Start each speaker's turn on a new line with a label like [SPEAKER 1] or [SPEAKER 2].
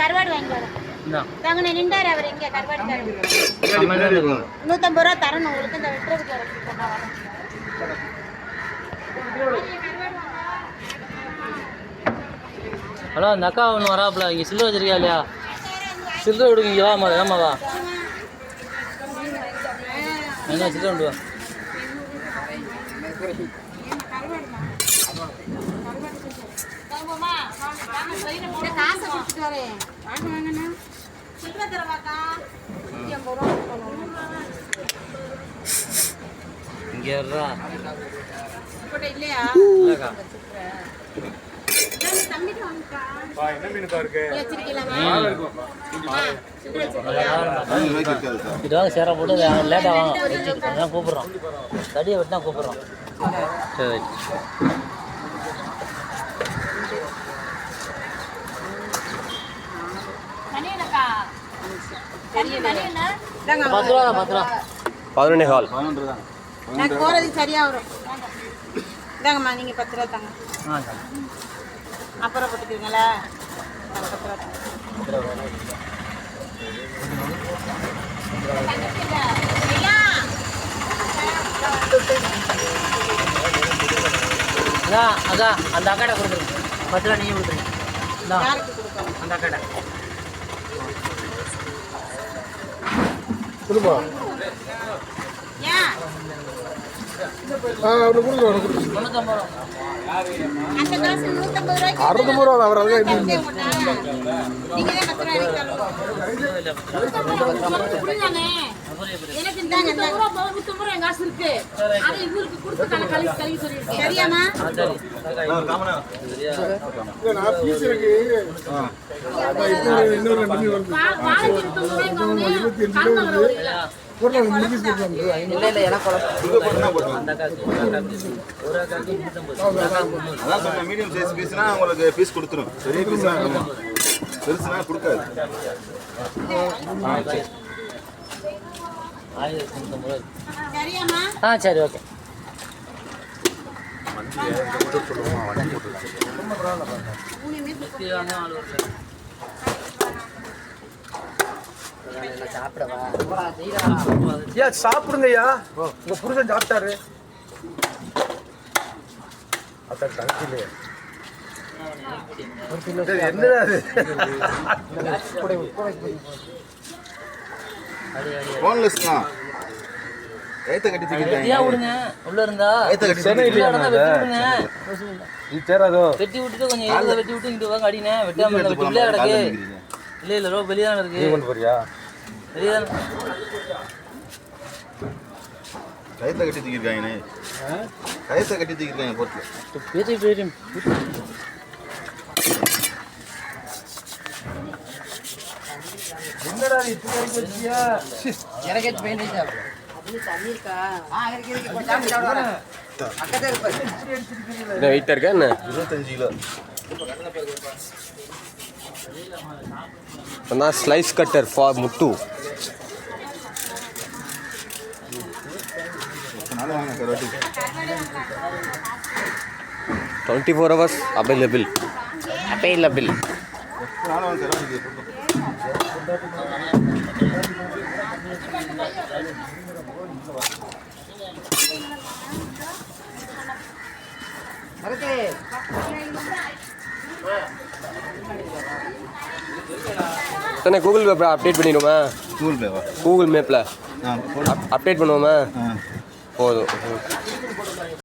[SPEAKER 1] கருவாடு வாங்கி தாங்க நின்றாரு அவர் எங்க கருவாடு 150 ரூபா தரணும் உங்களுக்கு இந்த வெட்டுறதுக்கு
[SPEAKER 2] ஹலோ அந்த அக்கா ஒன்று வராப்புல இங்கே சில்லு வச்சிருக்கியா இல்லையா சில்லு விடுங்க இங்கே வாமா ஏமாவா என்ன சில்லு கொண்டு வா இங்கே இல்லையா சேர போட்டு லேட்டாக வாங்க கூப்பிட்றோம் தடியை வெட்டினா கூப்பிட்றோம் சரி
[SPEAKER 3] பதினொன்னே கால்
[SPEAKER 1] போறது சரியா வரும் இதாங்கம்மா நீங்க 10 ரூபா தாங்க அப்புறம் போட்டுக்கிறீங்களா 10 ரூபா
[SPEAKER 2] அதான் அந்த அக்காடை கொடுத்துருங்க 10 ரூபா நீங்கள் கொடுத்துருங்க அந்த அக்காடை
[SPEAKER 4] கொடுப்பா
[SPEAKER 5] மீடியம் சைஸ் பீஸ்னா உங்களுக்கு பீஸ் கொடுத்துரும் பெரிய பீஸ்னா பெருசுனா கொடுக்காது
[SPEAKER 2] சரி ஓகே
[SPEAKER 4] சாப்பிடுங்கய்யா உங்க புருஷன் சாப்பிட்டாரு என்னடா
[SPEAKER 5] போன்லெஸ் தான் கைத்த கட்டி தூக்கிட்டாங்க
[SPEAKER 2] விடுங்க உள்ள இருந்தா வெட்டி விட்டுட்டு கொஞ்சம் ஏறுத வெட்டி விட்டு இங்க வாங்க அடினே வெட்டாம வெட்டிலே கிடக்கு இல்ல ரோ வெளிய தான் இருக்கு நீ கொண்டு போறியா வெளிய தான்
[SPEAKER 5] கைத்த கட்டி தூக்கிட்டாங்கனே கைத்த கட்டி தூக்கிட்டாங்க போட்ல
[SPEAKER 2] பேரி
[SPEAKER 4] என்னடா நீ இப்படி வச்சியா
[SPEAKER 2] எனக்கு பெயின் ஐயா அது தண்ணி இருக்கா இருக்கு போட்டாம சாப்பிடுறா அக்கதே இருக்கு
[SPEAKER 3] என்ன வெயிட் இருக்கா என்ன
[SPEAKER 5] 25 கிலோ
[SPEAKER 3] அப்பனா ஸ்லைஸ் கட்டர் ஃபார் முட்டு
[SPEAKER 5] நாளை வாங்க கரோட்டி
[SPEAKER 3] 24 hours available
[SPEAKER 5] நாளை வாங்க கரோட்டி
[SPEAKER 3] தனே கூகுள் மேப்ல அப்டேட் பண்ணிடுமா
[SPEAKER 5] கூகுள் மேவா
[SPEAKER 3] கூகுள் மேப்ல அப்டேட் பண்ணுவோமா போதும்